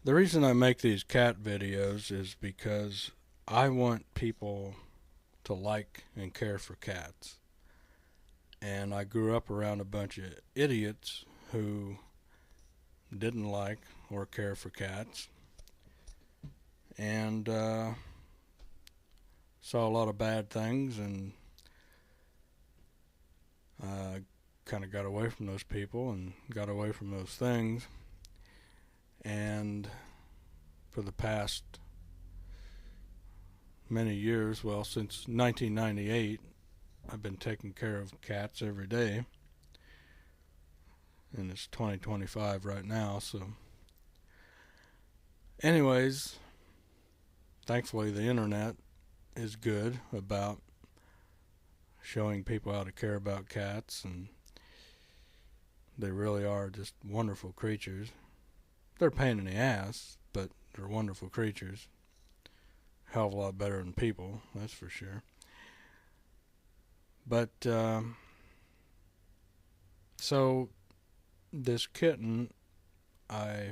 The reason I make these cat videos is because I want people to like and care for cats. And I grew up around a bunch of idiots who didn't like or care for cats, and saw a lot of bad things, and kind of got away from those people and got away from those things. And for the past many years, well, since 1998, I've been taking care of cats every day, and it's 2025 right now. So, anyways, thankfully, the internet is good about showing people how to care about cats, and they really are just wonderful creatures. They're a pain in the ass, but they're wonderful creatures. Hell of a lot better than people, that's for sure. But so this kitten, I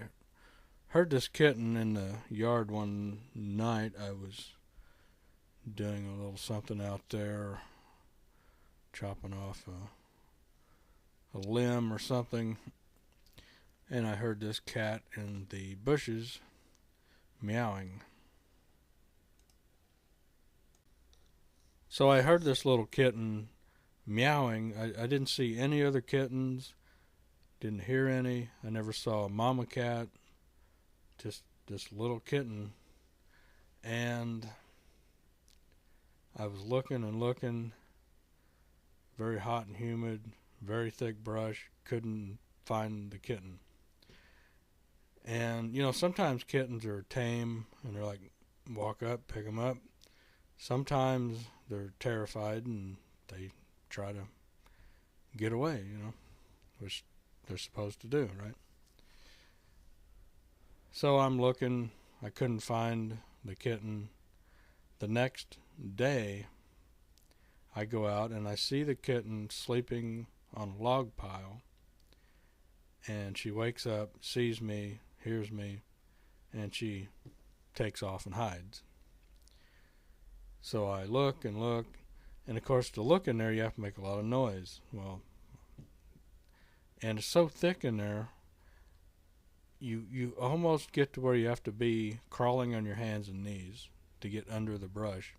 heard this kitten in the yard one night. I was doing a little something out there, chopping off a limb or something, and I heard this cat in the bushes meowing. So I heard this little kitten meowing. I didn't see any other kittens, didn't hear any. I never saw a mama cat, just this little kitten. And I was looking and looking, very hot and humid, very thick brush, couldn't find the kitten. And, sometimes kittens are tame and they're like, walk up, pick them up. Sometimes they're terrified and they try to get away, which they're supposed to do, right? So I'm looking, I couldn't find the kitten. The next day, I go out and I see the kitten sleeping on a log pile, and she wakes up, sees me, hears me, and she takes off and hides. So I look and look, and of course to look in there you have to make a lot of noise. Well, and it's so thick in there, you almost get to where you have to be crawling on your hands and knees to get under the brush.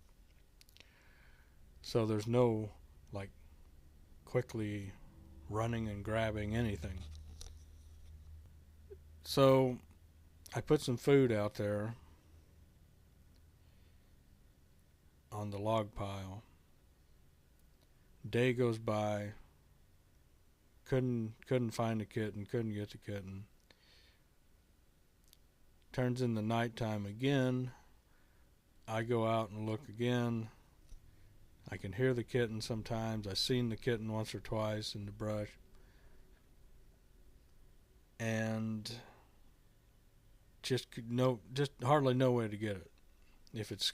So there's no like quickly running and grabbing anything. So I put some food out there on the log pile. Day goes by, couldn't find the kitten, couldn't get the kitten. Turns into nighttime again. I go out and look again. I can hear the kitten sometimes. I've seen the kitten once or twice in the brush. And just hardly no way to get it if it's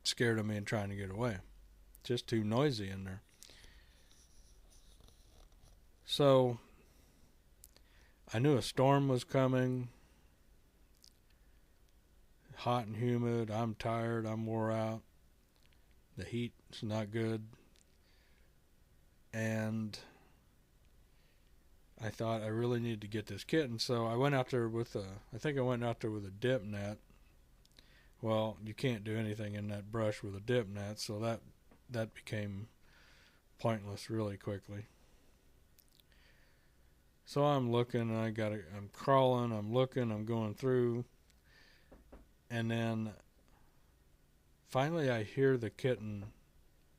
scared of me and trying to get away. Just too noisy in there. So I knew a storm was coming. Hot and humid. I'm tired. I'm wore out. The heat's not good. And I thought I really need to get this kitten. So I went out there with a dip net. Well, you can't do anything in that brush with a dip net, so that became pointless really quickly. So I'm looking, and I'm crawling, I'm looking, I'm going through, and then finally I hear the kitten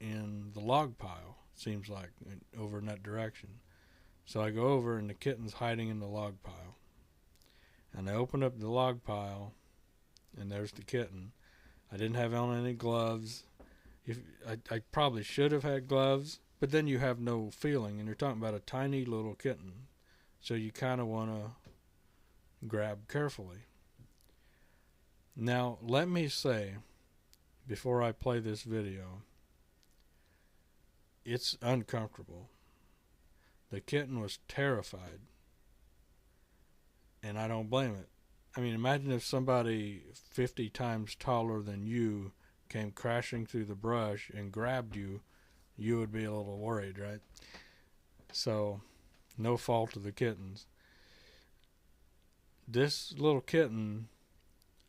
in the log pile, seems like, over in that direction. So I go over, and the kitten's hiding in the log pile. And I open up the log pile, and there's the kitten. I didn't have on any gloves. I probably should have had gloves, but then you have no feeling, and you're talking about a tiny little kitten. So you kind of want to grab carefully. Now, let me say, before I play this video, it's uncomfortable. The kitten was terrified, and I don't blame it. I mean, imagine if somebody 50 times taller than you came crashing through the brush and grabbed you, you would be a little worried, right? So, no fault of the kittens. This little kitten,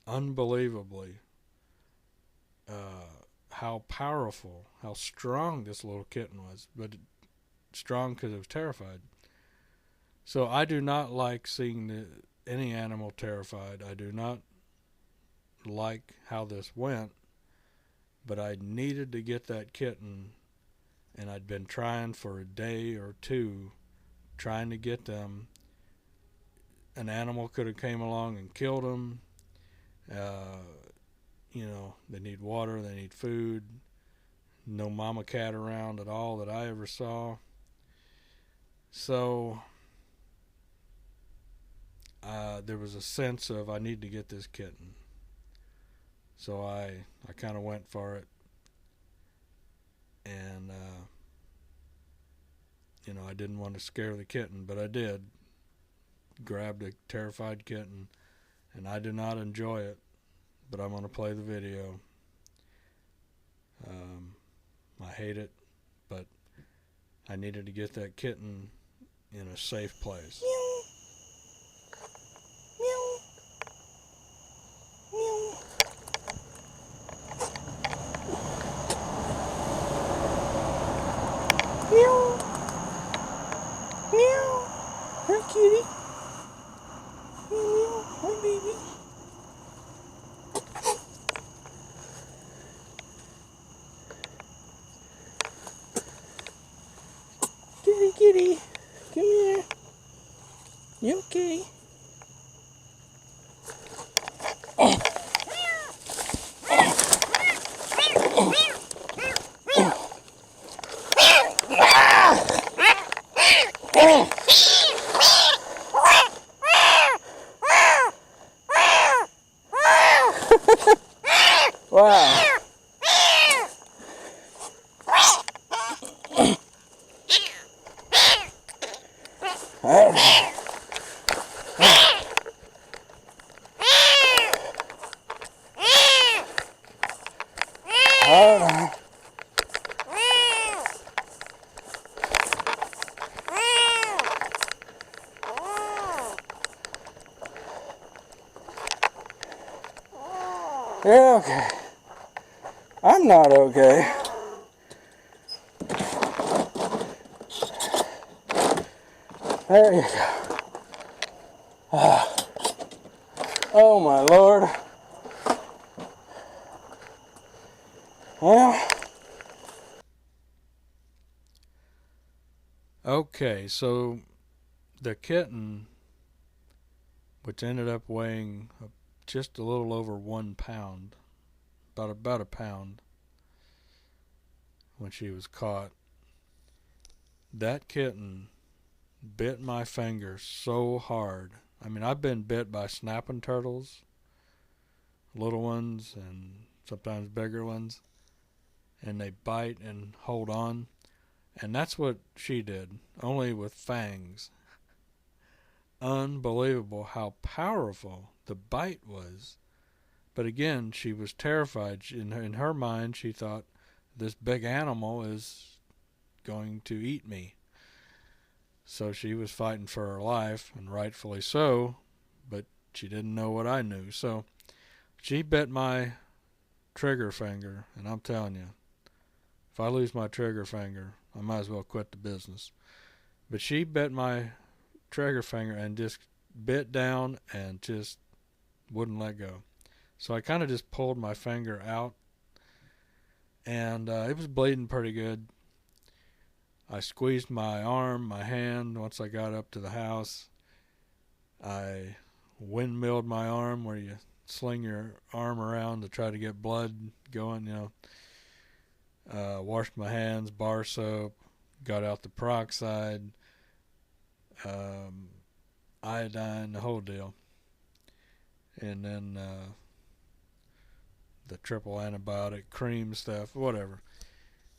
unbelievably, how powerful, how strong this little kitten was, but strong because it was terrified. So I do not like seeing any animal terrified. I do not like how this went, but I needed to get that kitten, and I'd been trying for a day or two, trying to get them. An animal could have came along and killed them. Uh, they need water, they need food. No mama cat around at all that I ever saw. So there was a sense of I need to get this kitten. So I kind of went for it. And, I didn't want to scare the kitten, but I did. Grabbed a terrified kitten, and I do not enjoy it, but I'm going to play the video. I hate it, but I needed to get that kitten in a safe place. Meow. Meow. Meow. Meow. Meow. Hi, kitty. Meow. Hi, baby. Kitty, kitty. Come here. You okay? Wow. Hold on. You're okay. I'm not okay. There you go. Oh my Lord. Well. Okay, so the kitten, which ended up weighing just a little over 1 pound, about a pound when she was caught, that kitten bit my finger so hard. I mean, I've been bit by snapping turtles, little ones and sometimes bigger ones, and they bite and hold on. And that's what she did, only with fangs. Unbelievable how powerful the bite was. But again, she was terrified. In her mind, she thought, this big animal is going to eat me. So she was fighting for her life, and rightfully so, but she didn't know what I knew. So she bit my trigger finger, and I'm telling you, if I lose my trigger finger, I might as well quit the business. But she bit my trigger finger and just bit down and just wouldn't let go. So I kind of just pulled my finger out, and it was bleeding pretty good. I squeezed my arm, my hand, once I got up to the house. I windmilled my arm, where you sling your arm around to try to get blood going, washed my hands, bar soap, got out the peroxide, iodine, the whole deal. And then the triple antibiotic cream stuff, whatever.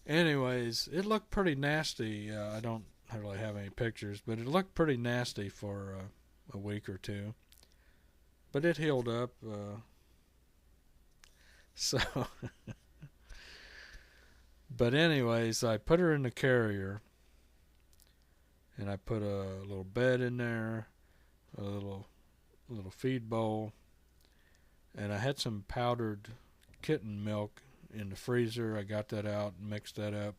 Anyways, it looked pretty nasty. I don't really have any pictures, but it looked pretty nasty for a week or two. but it healed up. So, but anyways, I put her in the carrier, and I put a little bed in there, a little feed bowl, and I had some powdered kitten milk in the freezer. I got that out and mixed that up,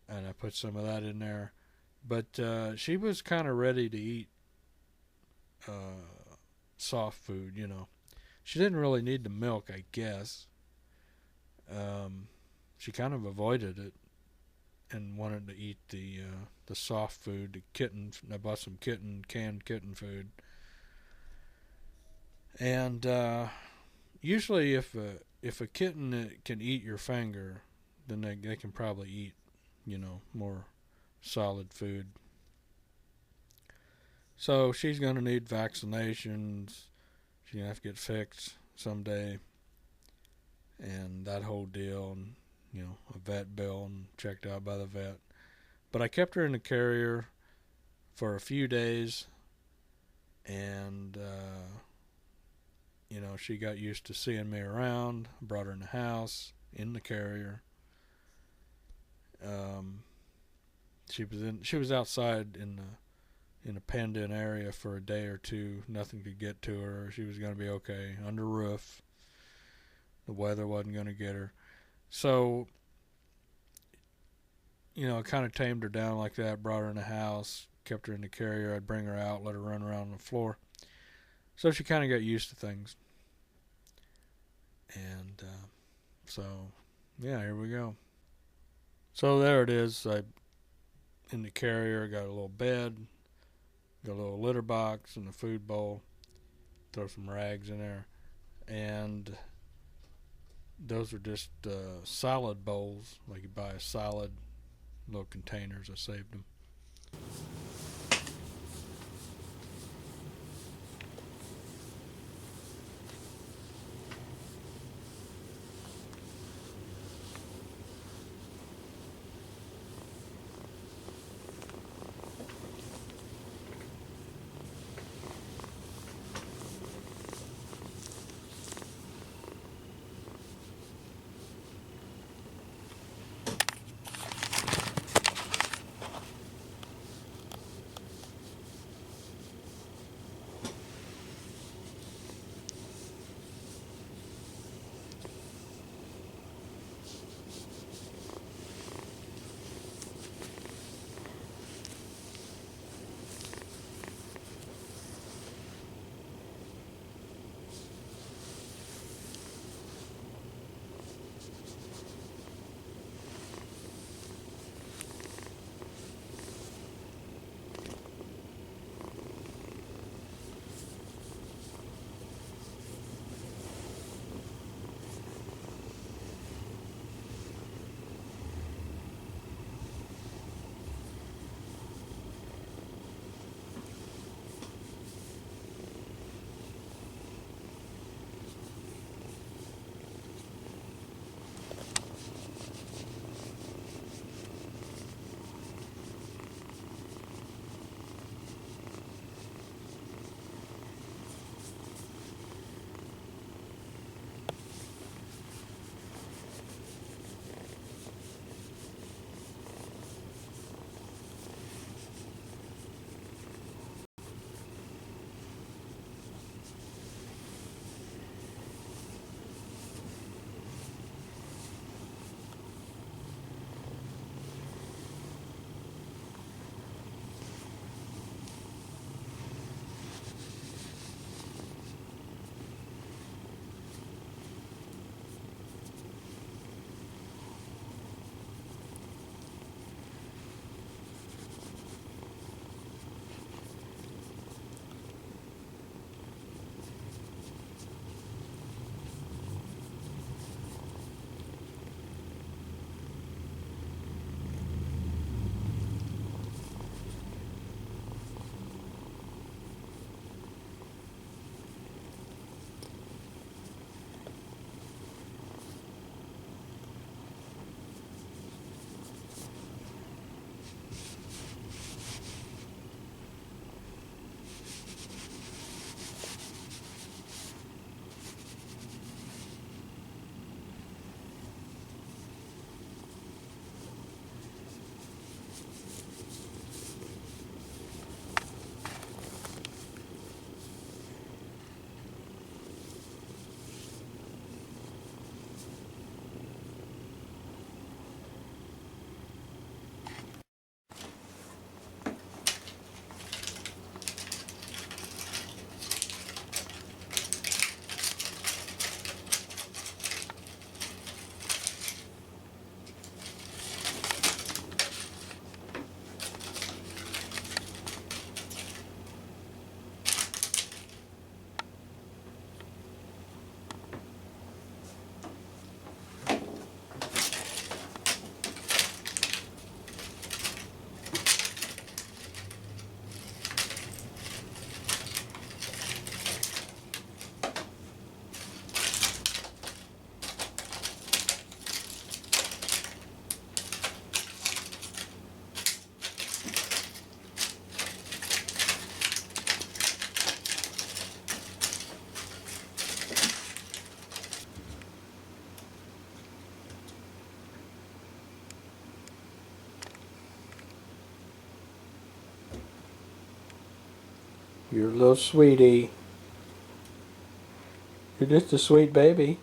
and I put some of that in there. But she was kind of ready to eat soft food, you know. She didn't really need the milk, I guess. She kind of avoided it and wanted to eat the soft food, the kitten. I bought some canned kitten food, and usually if a kitten can eat your finger, then they can probably eat, you know, more solid food. So she's gonna need vaccinations. She's gonna have to get fixed someday, and that whole deal, and you know, a vet bill, and checked out by the vet. But I kept her in the carrier for a few days, and you know, she got used to seeing me around. Brought her in the house in the carrier. Um, she was outside in a penned in area for a day or two. Nothing could get to her. She was going to be okay under roof. The weather wasn't going to get her. So, you know, I kind of tamed her down like that. Brought her in the house. Kept her in the carrier. I'd bring her out, let her run around on the floor. So she kind of got used to things. And so, yeah, here we go. So there it is. I in the carrier got a little bed, got a little litter box and a food bowl. Throw some rags in there, and those are just salad bowls. Like you buy a salad, little containers. I saved them. You're a little sweetie. You're just a sweet baby.